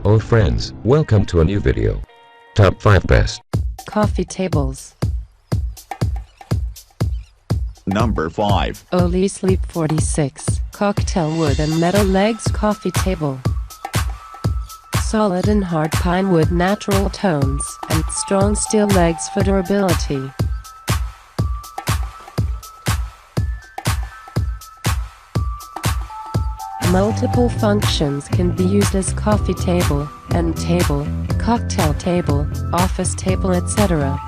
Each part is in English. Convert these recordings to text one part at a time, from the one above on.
Oh friends, welcome to a new video. Top 5 best coffee tables. Number 5. Oli Sleep 46 cocktail wood and metal legs coffee table. Solid and hard pine wood natural tones and strong steel legs for durability. Multiple functions can be used as coffee table, end table, cocktail table, office table, etc.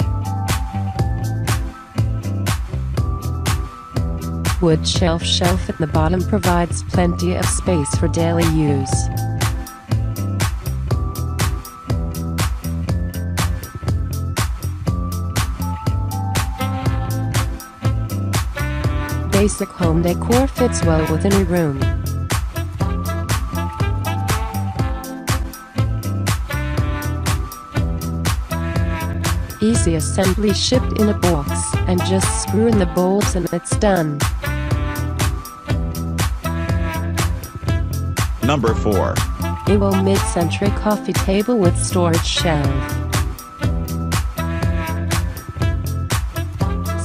Wood shelf at the bottom provides plenty of space for daily use. Basic home decor fits well with any room. Easy assembly, shipped in a box, and just screw in the bolts and it's done. Number 4. Ewell mid-century coffee table with storage shelf.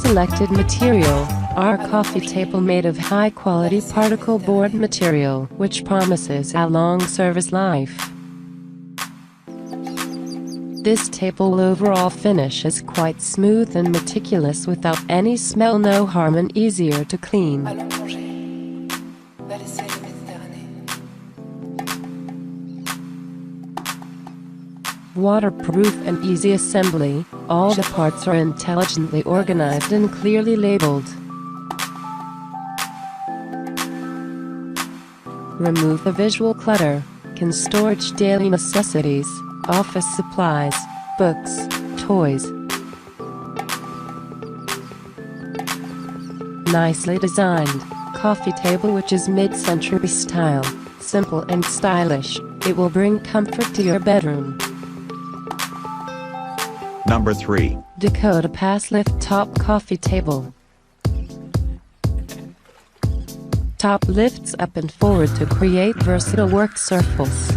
Selected material: our coffee table made of high-quality particle board material, which promises a long service life. This table overall finish is quite smooth and meticulous without any smell, no harm, and easier to clean. Waterproof and easy assembly, all the parts are intelligently organized and clearly labeled. Remove the visual clutter, can storage daily necessities, office supplies, books, toys. Nicely designed coffee table which is mid-century style, simple and stylish, it will bring comfort to your bedroom. Number 3. Dakota Pass Lift Top Coffee Table. Top lifts up and forward to create versatile work surface.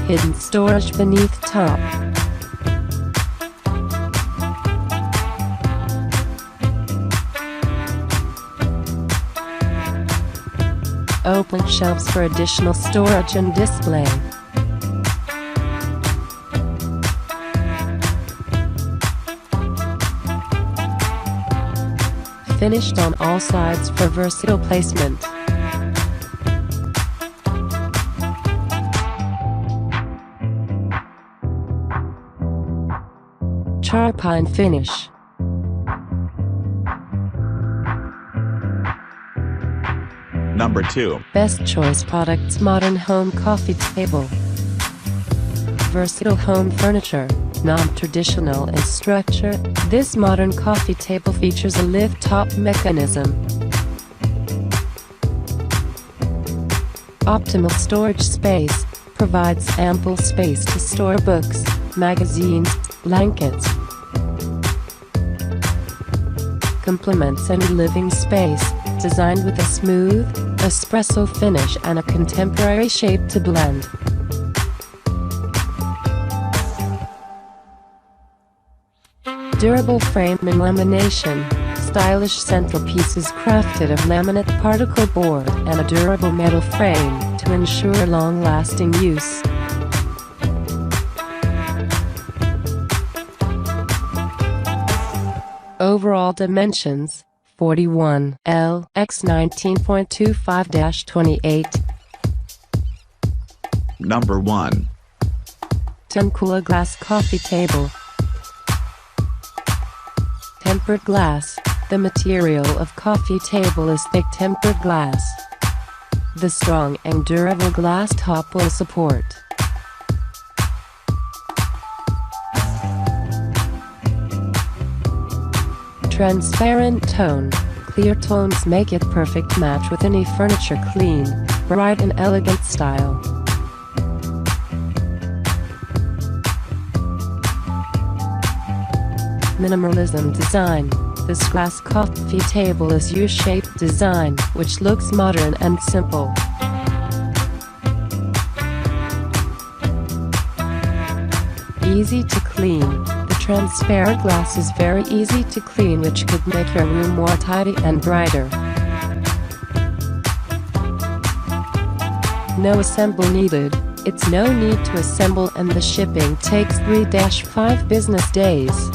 Hidden storage beneath top. Open shelves for additional storage and display. Finished on all sides for versatile placement. Char pine finish. Number 2. Best Choice Products Modern Home Coffee Table. Versatile home furniture, non-traditional in structure, this modern coffee table features a lift-top mechanism. Optimal storage space, provides ample space to store books, magazines, blankets. Complements any living space, designed with a smooth, espresso finish and a contemporary shape to blend. Durable frame and lamination, stylish centerpieces crafted of laminate particle board and a durable metal frame to ensure long-lasting use. Overall dimensions: 41 L x 19.25-28. Number 1. Tenkula glass coffee table. Tempered glass. The material of coffee table is thick tempered glass. The strong and durable glass top will support. Transparent tone. Clear tones make it perfect match with any furniture. Clean, bright and elegant style. Minimalism design. This glass coffee table is U-shaped design, which looks modern and simple. Easy to clean. The transparent glass is very easy to clean, which could make your room more tidy and brighter. No assemble needed. It's no need to assemble, and the shipping takes 3-5 business days.